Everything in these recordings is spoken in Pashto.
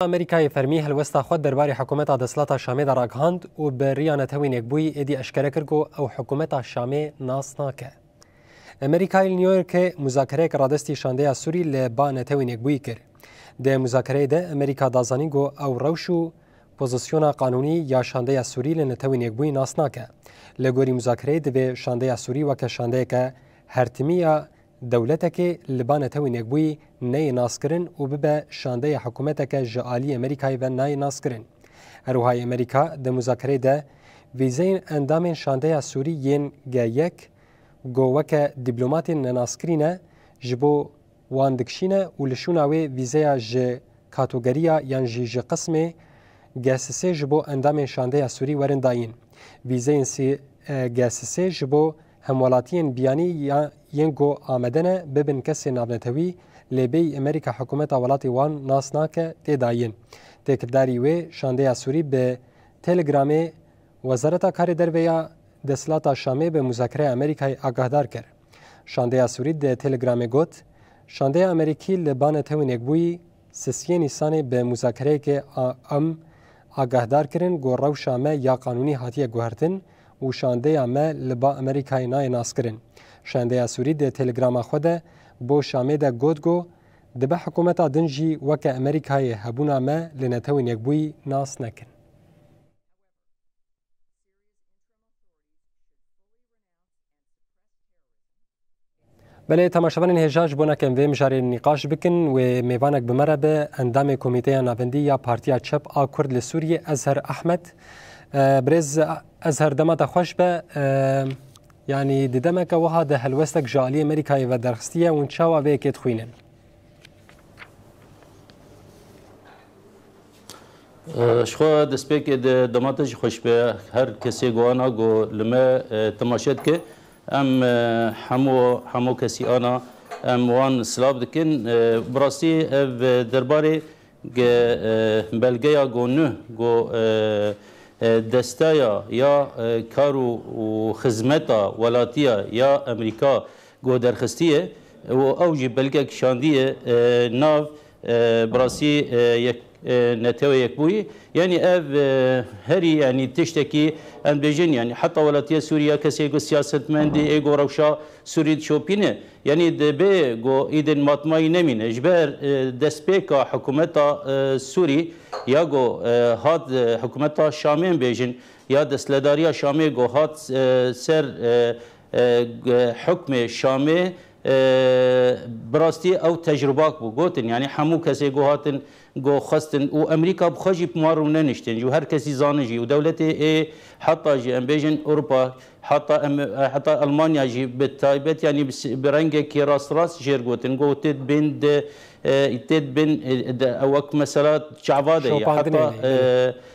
امریکای فرمی هلوستا خود درباره حکومت دسلات شامی در اگهاند و بریا نتوین یکبوی ایدی اشکره کرگو او حکومت شامی ناس ناکه. امریکای نیویورک مذاکره کرادستی شانده سوری لبا نتوین یکبوی کر. ده مذاکره ده امریکا دازانیگو او روشو پوزیسیون قانونی یا شانده سوری لنتوین یکبوی ناس ناکه. لگوری مذاکره ده به شانده سوری وکه شانده که هرتمیا دولتك لبانه توين يكبوي ناي ناسكرن وببا شانده حكومتك جعالي امريكاي و ناي ناسكرن. اروهاي امريكا ده مذاكره ده ويزين اندامين شانده سوري ين جايك جووكا دبلوماتين ناسكرينه جبو واندكشينه ولشوناوي ويزيا ج كاتوغريا يان جي قسمه جاسسي جبو اندامين شانده سوري ورن داين. ويزين سي جاسسي جبو همولاتین بیانی یا ینگو آمدنه ببن کسی نابنتوی لبی امریکا حکومت ولاتی وان ناسناک تداین. تکرداری و شانده سوری به تلگرام وزارت کار درویا دسلات شامی به مذاکره امریکای آگاهدار کرد. شانده سوری ده تلگرام گوت شانده امریکی لبان توین یکبوی سیسی نیسانی به مذاکره که آگاهدار کردن گورو شامه یا قانونی هاتیه گوهرتن و شانده ما لبا امریکای نای ناسکرین. شانده سوری ده تلگرام خود بو شامه ده گودگو ده به حکومت دنجی وکه امریکای هبونا ما لنتوین یکبوی ناس نکن. بله تماشاگران هجاج بونا کم و مجاری نقاش بکن و میوانک بمره به اندام کمیته ناوندی یا پارتیا چپ آکورد لسوریه ازهر احمد برز ازهر دمت خوش به يعني دمك وهذا هلوستك جالي امريكا ودرختيه ونشاوا بيكت خوينن شخوا دسپیک دماتش خوش به هر کسی گوانا گو لما تماشید که ام همو کسی آنا ام وان سلاب دکن براستی درباره بلگیا گو نه گو دستایا یا کارو و خدمتا ولاتیا یا امریکا گو درخستیه و اوجی بلگه کشاندیه ناو براسی یک نتوى يكبوي يعني هري يعني تشتكي ان بيجن يعني حتى ولاتيه سوريا كسيغو سياسه مندي ايغو روشا سوري شوبينه يعني دبي جو ايدن ماتماي نمين اجبر دسبيكا حكومتا سوري ياغو هاد حكومتا شامين بيجن يا دسلداريا شامي جو هات سر حكم شامي براستي او تجرباك بو گوتن يعني حمو كسي گو هاتن گو خستن و امريكا بخجي بمارو ننشتن جو هر كسي زانجي و دولتي حتى جي امبيجن اوروبا حتى المانيا جي بالتايبت يعني برنگه كي راس جير گوتن گو تد بين اوك مسألة شعباده حتى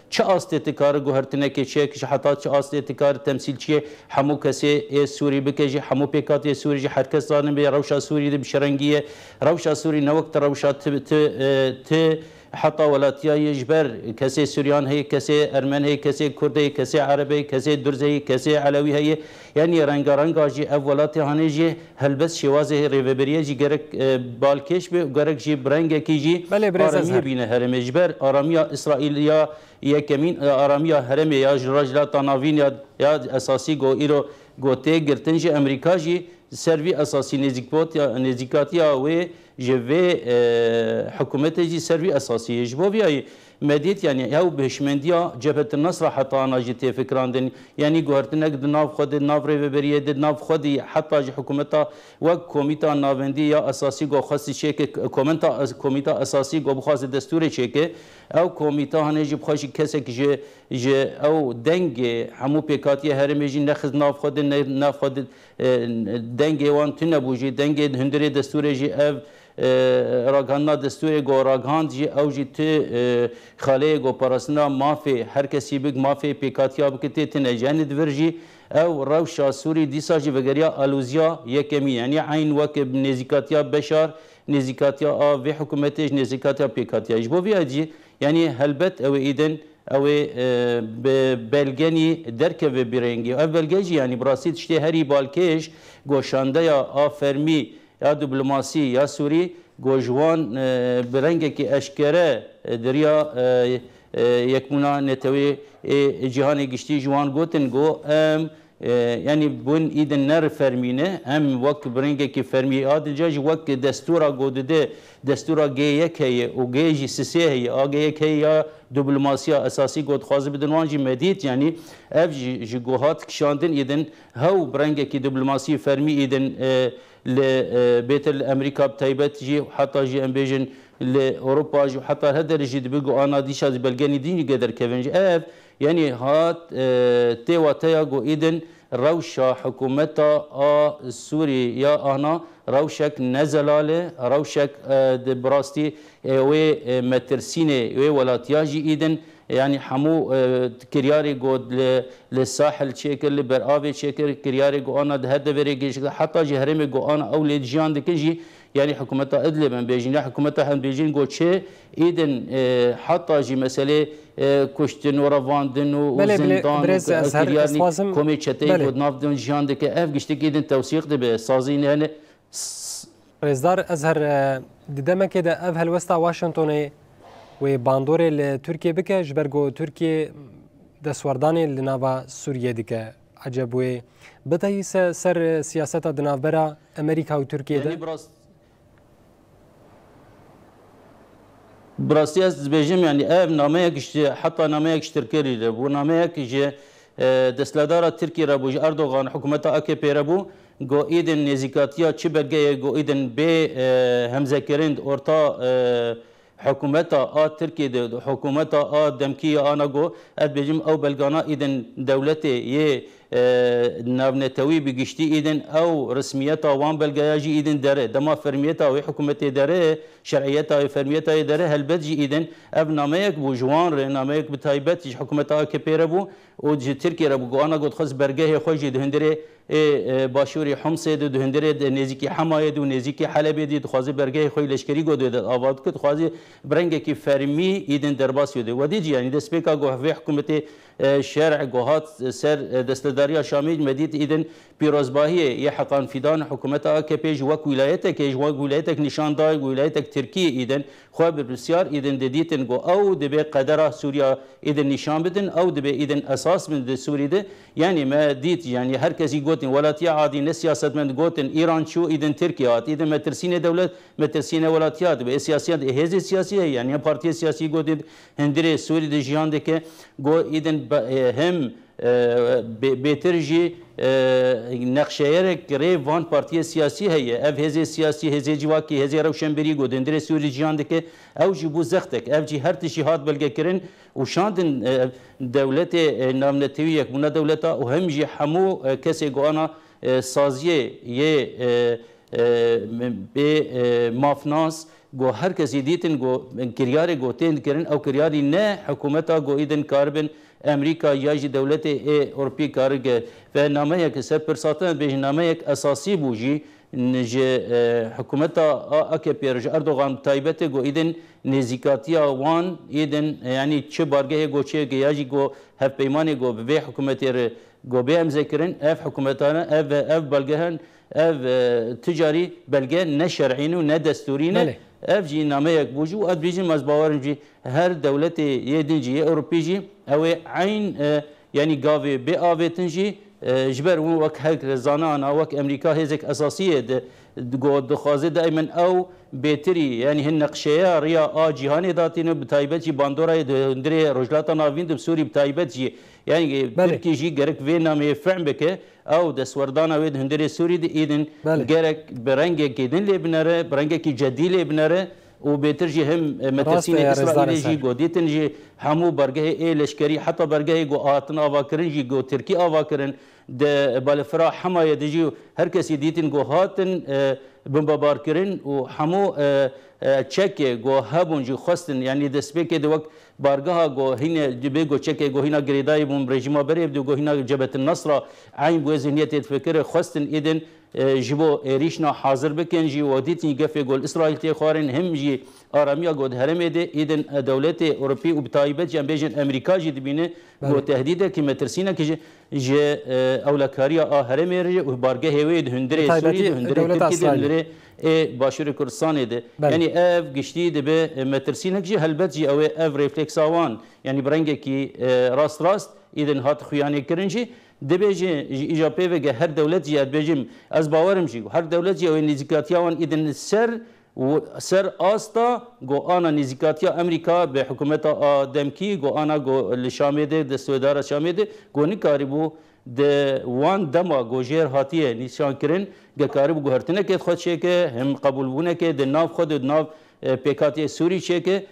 چه آستیکار گوهرتنه که چه که حتی چه آستیکار تمثیل چیه همو کسی سوری بکجی همو پیکاتی سوری جی هر کس دانه به روشا سوری ده بشرنگیه روشا سوری نوقت روشا ت حتى ولاتيا يجبر كسي سوريان هي كسي ارمن هي كسي كرد هي كسي عربي كسي درز هي كسي علوي هي يعني رنگا جي اولاتي هاني جي هلبس شوازه ريفبريه جي گرك بالكش به گرك جي برنگ كي جي اراميه بينه هرم جبر اراميه اسرائيليا يكمين اراميه هرم يا رجلا تناوين يا اساسي گو ايرو گوتي گرتنجي امريكا جي سروي اساسي نزيكاتيا و جوه حکومت جی سروی اساسی جبو بیای مدید یعنی او بهشمندیا جبهه النصر حتی انا جتی فکراندن یعنی گوهرتنک دناف خود ناف ری بریه دناف خودی حتی جی حکومتا و کمیته ناوندی یا اساسی گو خاصی چک کمیته اساسی گو بخواست دستور چک او کمیته هنه جی بخواشی کسی که ج او دنگ همو پیکاتی هرم جی نخز ناف خود ناف خود دنگ وان تنبوجی دنگ هندری دستور جی او راگانا دستور گو راگاند جی او جی تی خاله گو پرسنا مافی هر کسی بگ مافی پیکاتیا بکتی تنه جاند ورجی او روشا سوری دیسا جی بگریا آلوزیا یکمی یعنی عین وک نزیکاتیا بشار نزیکاتیا آوی حکومتش نزیکاتیا پیکاتیا جبو بیا جی یعنی هلبت او ایدن او بلگنی درک و برنگی او بلگی یعنی براسید شتی هری بالکش گوشانده یا آفرمی یا دیپلماسی یا سوری گوجوان برنگه که اشکره دریا یکمونا نتوی جهان گشتی جوان گوتن گو یعنی بون ایدن نر فرمینه هم وقت برنگه که فرمی آدجاج وقت دستورا گودده دستورا گی یک هی و گی جی سسه هی آگه یک هی یا دیپلماسیا اساسی گود خوازه بدن وانجی مدید یعنی اف جی گوهات کشاندن ایدن هاو برنگه که دیپلماسی فرمی ایدن لبيت الامريكا بتايبت جي حتى جي امبيجن لاوروبا جي حتى هذا جي بيجو انا ديشا بلغاني ديني قدر كيفن اف يعني هات تيوا تياغو ايدن روشا حكومتا سوري يا انا روشك نزلاله روشك براستي وي مترسيني وي ولاتياجي ايدن يعني حمو كرياري جود للساحل شكل برآبي شكل كرياري جو أنا ده هذا بريجي حتى جهرمي جو أنا أولاد جان دكجي يعني حكومتها إدلب من بيجين حكومتها هم بيجين جو شيء إذن حتى جي مسألة كشتن ورفاندن وزندان وكرياري كومي شتى جود نافدن جان دك أف جشتك إذن توثيق ده بسازين يعني رئيسدار أزهر ددما كده أف هالوسط واشنطن و باندور لترکیه بکه جبرگو ترکیه دسوردانی لناوا سوریه دیگه عجب و بدهی سر سیاست دنابرا امریکا و ترکیه ده براستی از بیجم یعنی نامه کشت حتی نامه کشترکری ده و نامه کش دستلدار ترکیه را بوج اردوغان حکومت AKP را بو گو ایدن نزیکاتیا چی برگه گو ایدن به همزکرند ارتا حكومتا تركيا ده حكومتا دمكية أنا جو أتبجم أو بلغانا إذن دولتي يه نابنتوي بجشتي إذن أو رسميتا وان بلغاجي إذن داره دما فرميتا وحكومتي داره شرعيتا وفرميتا داره هالبدجي إذن أبناميك بوجوان رناميك بتايبت حكومتا كبيربو وجي تركيا ربو أنا قد خص برجه خوجي دهندري باشوری حمصه دو هندره نزیکی حمایه دو نزیکی حلبه دی خوازه برگه خوی لشکری گو دو آباد کد خوازه برنگه کی فرمی ایدن درباس یده و دیجی یعنی دسپیکا گو هفه حکومت شرع گوهات سر دستداری شامی مدید ایدن پیروزباهی یه حقان فیدان حکومت AKP جوک ولایت که جوک ولایت نشان دای ولایت ترکیه ایدن خواه بسیار ایدن دیدن گو او دبی قدره سوریا ایدن نشان بدن او دبی ایدن اساس من سوری ده یعنی ما دید یعنی هر کسی گوتن ولاتیا عادی نه سیاست من گوتن ایران شو ایدن ترکیه ایدن مترسین دولت مترسین ولاتیات به سیاسیات هزی سیاسیه یعنی پارتی سیاسی گوتن هندره سوری ده جهان ده که گو ایدن هم بهترجی نقشه کری وان پارتی سیاسی هیه اف هزی سیاسی هزی جواکی هزی روشنبری گو دندره سوری جهان ده که او جی بو زختک اف جی هر تشی هات بلگه کرن و شاندن دولت نامنتوی یک بنا دولتا و هم جی همو کسی گو انا سازیه یه به مافناس گو هر کسی دیتن گو کریاری گو تند کرن او کریاری نه حکومتا گو ایدن کاربن امریکا یا جی دولت اروپی کارگه و نامه یک سر پرساتن به نامه یک اساسی بوجی نج حکومتا AKP اردوغان تایبت گو ایدن نزیکاتیا وان ایدن یعنی چه بارگه گو چه گیاجی گو هف پیمانی گو به حکومتی گو به امزکرن اف حکومتانه اف بلگهن اف تجاری بلگه نه شرعینه و نه دستورینه اف جی نامه یک بوجو اد بیجی مزباورن جی هر دولت یه دنجی اوروپی جی او عین یعنی گاوی به آویتن جی جبر وک هک زانان وک امریکا هزک اساسیه گو دخوازه دائما او بهتری یعنی هن نقشه ریا جهانی داتینو بتایبت جی باندورای دندری رجلاتا ناوین دو سوری بتایبت جی یعنی ترکی جی گرک وی نامه فهم بکه او دسوردان اوید هندری سوری دی ایدن گرک برنگ گیدن لی بنره برنگ کی جدی لی بنره و بهتر جی هم مترسین اسرائیل جی گو دیتن جی همو برگه ای لشکری حتی برگه گو آتن آوا کرن جی گو ترکی آوا کرن ده بالفرا حمایه دیجی هر کسی دیتن گو هاتن بمبار کرن و همو چکه گو هبون جی خواستن یعنی دسپیکه دو وقت بارگاه گو هینه جبه گو چکه گو هینا گریدای بوم رژیما بریب دو گو هینا جبهت النصر عین بو ذهنیت فکر خواستن ایدن جبو ریشنا حاضر بکن جی و دیتنی گفه گل اسرائیل تی خوارن هم جی آرامیا گود هرمه ده ایدن دولت اوروپی و بتایبت جنبیجن امریکا جی دبینه گو تهدیده که مترسینه که جه اولکاریا هرمی ری و بارگه هوید هندره سوری هندره ترکی هندره باشور کردستان ده یعنی اف گشتی ده به مترسینک جی هلبت جی او اف ریفلکس آوان یعنی برنگه کی راست ایدن هات خویانی کرنجی دبیجی ایجابی وگه هر دولت جی ادبیجیم از باورم جی هر دولت جی او نزیکاتیان ایدن سر آستا گو آنا نزیکاتیا امریکا به حکومت دمکی گو آنا گو لشامه ده دستودار شامه ده گو نکاری بو ده وان دما گو جیر هاتیه نشان کرن گه کاری بو گو هرتنه که خود شه که هم قبول بونه که ده ناف خود و ناف پیکاتی سوری شه که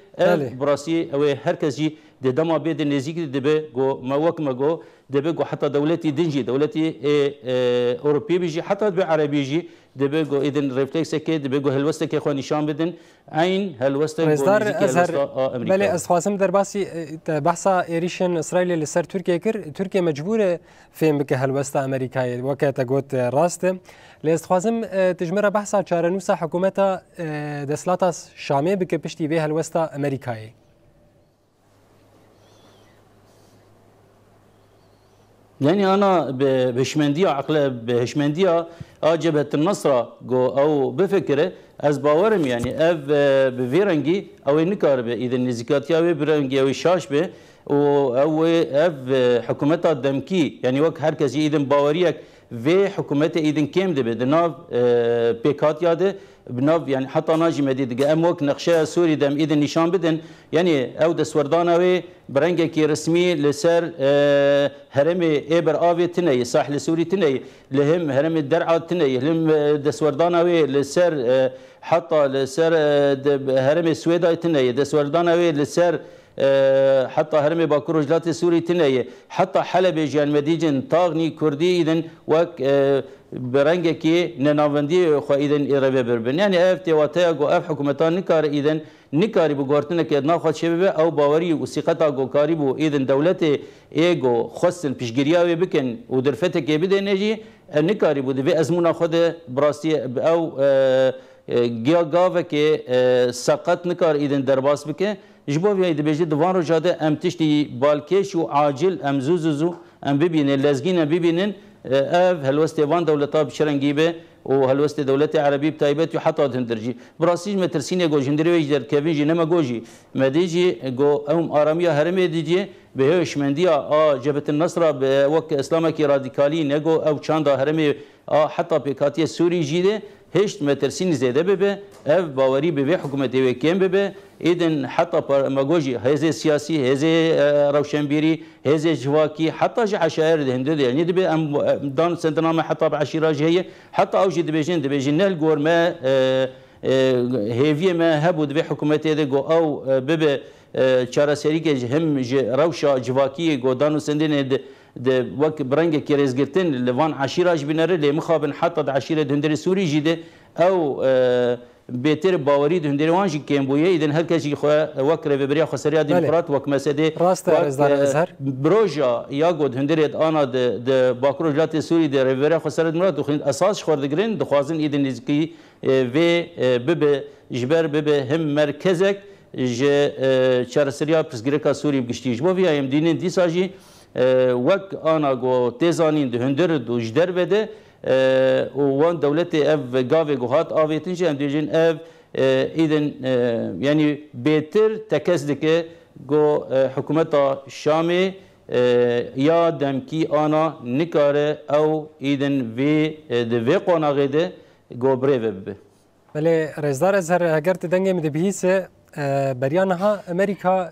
براسی او هر کسی ده دما بید نزیک ده به گو موک مگو ده به گو حتی دولتی دنجی دولتی اروپی بیجی حتی به عربی جی ده به گو ایدن ریفلکس که ده به گو هلوسته که خو نشان بدن عین هلوسته گو نزیک هلوسته امریکا بله از خواستم در باسی بحثا ایریشن اسرائیل لسر ترکیه کر ترکیه مجبوره فهم بکه هلوسته امریکایی وقت گوت راسته لیست خواستم تجمره بحثا چارنوسا حکومت دسلات شامی بکه پشتی به هلوسته امریکایی يعني انا بهشمنديه عقل بهشمنديه جبهه النصره جو او بفكره از باورم يعني اف بفيرنجي او نكار اذا نزيكاتيا برنجي او شاش به او اف حكومتها دمكي يعني وقت هركز اذا باوريك في حكومته اذا كيم ده بناف بيكاتيا ده بناف يعني حتى ناجي مديد اموك نقشه سوري دم اذا نشان بدن يعني او دسوردانوي برنجه كي رسمي لسر هرمي ابر افي تني ساحل سوري تني لهم هرم الدرعه تني لهم دسوردانوي لسر حتى لسر هرم السويدا تني دسوردانوي لسر حتى هرمي باكور جلات سوري تنية حتى حلب جان مديجن طاغني كردي إذن وك برنجة كي ننافندي خو إذن إربي بربن يعني أف تواتيا جو أف حكومتان نكار إذن نكاري بقارتنا كأدنا خد شباب أو باوري وثقتها جو كاريبو إذن دولته إيجو خصن بيشجريا وبكن ودرفتك يبدأ نجي نكاري بود في أزمنا خد براستي أو جيا جافة كي سقط نكار إذن درباس بكن جبوی ایده بیشتر دوان رو جاده ام تشتی بالکش و عاجل ام زوزو ام ببینن لزگین ام ببینن اف هلوست وان دولتا بشرنگی به و هلوست دولت عربی بتایبت و حتی هندرجی براسیج مترسینه گو جندری ویجدر کویجی نما گوجی مدیجی گو ام آرامیا هرمی دیجی به هشمندیا جبهه النصر به وک اسلامی کی رادیکالی نگو او چاندا هرمی حتی پیکاتی سوری جیده هشت مترسين زيادة ببه اف باوري ببه حكومتي وكيم ببه اذن حتى ماجوجي هذا سياسي هذا روشنبيري هذا جواكي حتى جي عشائر الهند يعني دبي ام دان سنتنا حتى بعشيره هي حتى اوجي دبيجين نال غورما هيفي ما هبو دبي حكومتي ده جو او ببه چارسري که هم روشا جواكي جو دانو سندين ده وك برنگ كيرزگرتن لوان عشيره بنره لمخابن حتى عشيره هندري سوري جده او بهتر باوري هندري وان جي كيم بويه اذا هر كشي خو وك ريبريا خسريا ديمقراط وك مسده بروجا ياغود هندري انا د باكروجلات سوري د ريبريا خسريا ديمقراط اساس خوردگرين دخوازن اذن نزكي و بب جبر بب هم مركزك ج چارسريا پرسگريكا سوري بگشتي بو وي ام دينين ديساجي وك انا جو تزانين ده هندر دو جدر بده وان دولت اف غاوي جوهات اويتنج ام ديجن اف اذن يعني بيتر تكزدك جو حكومه الشامي يا دمكي انا نكاره او اذن في de في قناغده جو بريف بله رزدار ازهر اگر تدنگه مدبهيسه بريانها امريكا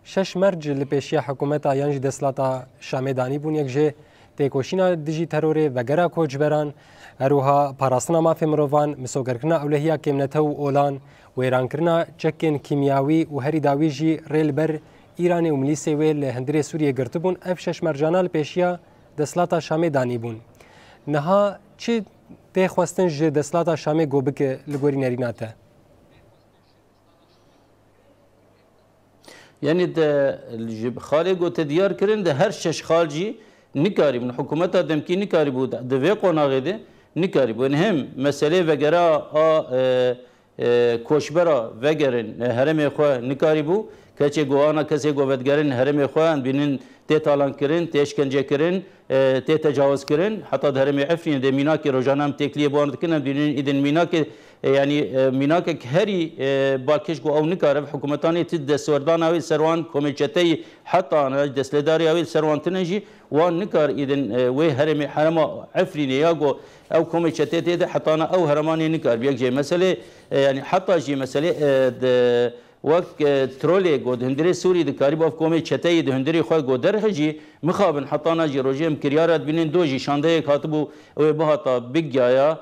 شش مرج لپیشیا حکومت آیانج دسلاتا شامدانی بون یک جه تکوشینا دیجی تروری وگرا کوچبران اروها پاراستنا مافی مروان مسوگرکنا اولهیا کمنته و اولان و ایران کرنا چکن کیمیاوی و هری داوی جی ریل بر ایرانی و ملیسی ویل هندری سوریه گرتبون اف شش مرجانا لپیشیا دسلاتا شامدانی بون نها چی تخواستن جه دسلاتا شامی گوبک لگوری نریناته يعني ده خالق وتديار كرن ده هر شش خالجي نكاري من حكومتها دمكي نكاري بود ده في قناغه ده نكاري بود هم مسألة وجرا كوشبرا وجرن هرم خو نكاري بو کچه گوانا کسی گوودگرین هرم خوان بینن تی تالان کرن تی اشکنجه کرن تی تجاوز کرن حتی در هرم عفرین ده میناک روزانه تکلیه باند کنن بینن ایدن میناک یعنی میناک هری باکش گو او نکاره حکومتانی تد دستوردان اوی سروان کمیچتی حتی آن دستلداری اوی سروان تنجی وان نکار ایدن وی هرم حرم عفرین یا گو او کمیچتی تد حتی او هرمانی نکار بیک جه مسئله یعنی حتی جه مسئله وقت ترولی گود هندری سوری دکاری باف کومی چتایی ده هندری خواه گود درخجی مخابن حتانا جی روژیم کریارت بینین دو جی شانده کاتبو او بهاتا بگیایا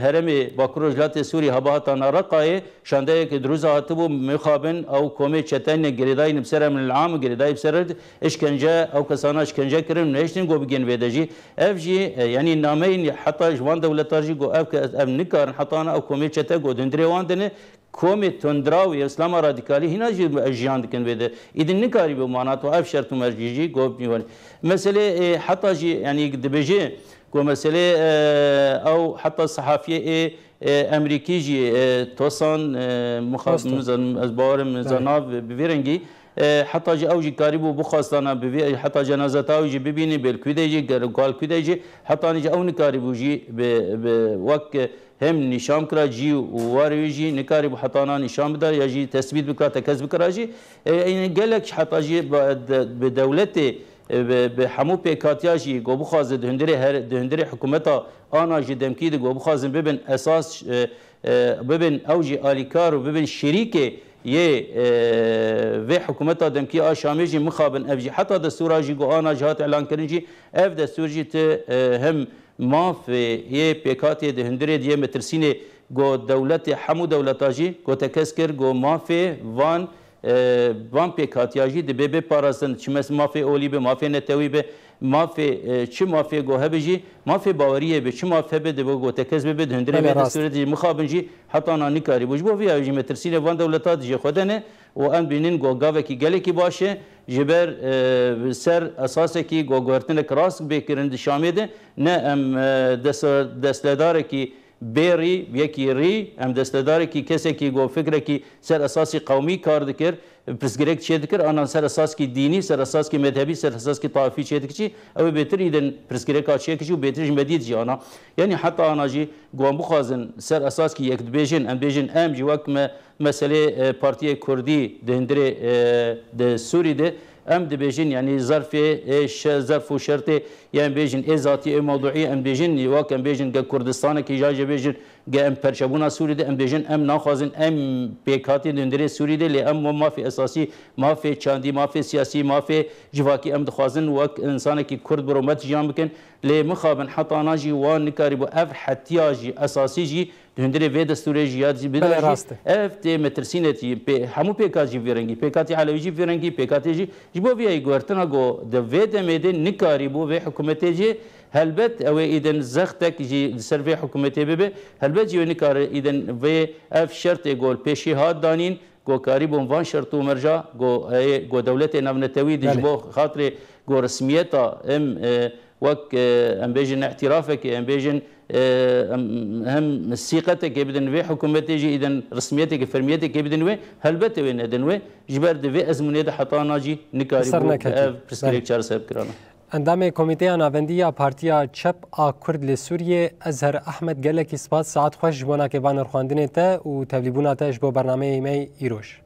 هرمی باکروج لات سوری هباتا نارقای شانده که دروز هاتبو مخابن او کومی چتایی گریدای نبسره من العام گریدای بسره اشکنجه او کسانا اشکنجه کرن نهشتن گو بگین ویده جی اف جی یعنی نامین حتی جوان دولتار جی گو اف نکارن حتانا او کومی چتا گود هندری واندنه کومی تندراوی اسلام رادیکالی هینا جیان دکن بده ایدن نکاری به مانات و اف شرط مرجیجی گوب میوانی مسئله حتی جی یعنی دبیجی گو مسئله او حتی صحافیه امریکی جی توسان مخاطب از باورم زناب بویرنگی حتی جی اوجی کاریبو بخواستانا حتی جنازت اوجی ببینی بالکویده جی گال کویده جی حتی نجی اون کاریبو جی وقت هم نشام کرا جی و واری جی نکاری بو حتانا نشام بده یا جی تثبیت بکرا تکذب بکرا جی این گلک حتی جی به دولت به همو پیکاتیا جی گو بخواز دهندری حکومتا آنا جی دمکی ده گو بخوازن ببین اساس ببین اوجی آلیکار و ببین شریک یه و حکومتا دمکی آشامی جی مخابن اف جی حتی دستورا جی گو آنا جهات اعلان کرن جی اف دستور جی ته هم ماف یه پیکاتی ده هندری دیه مترسینه گو دولت همو دولتاجی گو تکسکر گو ماف وان پیکاتیاجی ده به پارازن چمس ماف اولی به ماف نتوی به ماف چه ماف گو هبجی ماف باوریه به چه ماف به ده گو تکس به ده هندری به دستورت مخابن جی حتی آن نکاری بوج بو ویا جی مترسینه وان دولتات جی خودنه و ام بینین گو گاوه کی گله کی باشه جبر سر اساسه کی گو گورتن کراس بکرند شامیده نه ام دستدار کی بری یکی ری ام دستدار کی کسی کی گو فکر کی سر اساسی قومی کار دکر پرسگرک چه دکر آن سر اساس کی دینی سر اساس کی مذهبی سر اساس کی طائفی چه دکچی او بهتر ایدن پرسگرک چه کیو بهتر مدید جانا یعنی حتی آن جی گوام بخوازن سر اساس کی یک بیژن ام بیژن ام جی وقت مسئله پارتی کردی دهندره ده سوری ده ام دبیجن یعنی ظرف و شرط یعنی بیجن ذاتی موضوعی ام بیجن واک ام بیجن که کردستان کی جای بیجن که ام پرچبونا سوری ده ام بیجن ام ناخوازن ام پیکاتی دندری سوری ده لی ام مافی اساسی مافی چاندی مافی سیاسی مافی جواکی ام دخوازن واک انسان کی کرد برومت جام بکن لی مخابن حتی ناجی وان نکاری بو اف حتیاجی اساسی جی دندری وی دستوری جیاد جی بدن اف تی مترسینتی همو پیکاتی ویرنگی پیکاتی علوی ویرنگی پیکاتی جی جبو وی گورتنا گو د وی دمید نکاری بو وی حکومتی جی هلبت او ایدن زختک جی سروی حکومتی به هلبت جی نکار ایدن وی اف شرط گول پیشی هات دانین گو کاری بو وان شرط و مرجا گو دولت نونتوی جبو خاطر گو رسمیتا ام وك ام بيجن اعترافك ام بيجن هم سيقتك بدن وي حكومتي جي اذا رسميتك فرميتك بدن وي هلبت وين ادن وي جبر دي ازمنه ده حطانا جي نكاري برسكريك چار سب كرانا اندام کمیته ناوندی پارتیا چپ آ کرد لسوریه ازهر احمد گلکی سپاس ساعت خوش بونا که بانر خواندنه تا و تبلیبونا تاش بو برنامه ایمی ایروش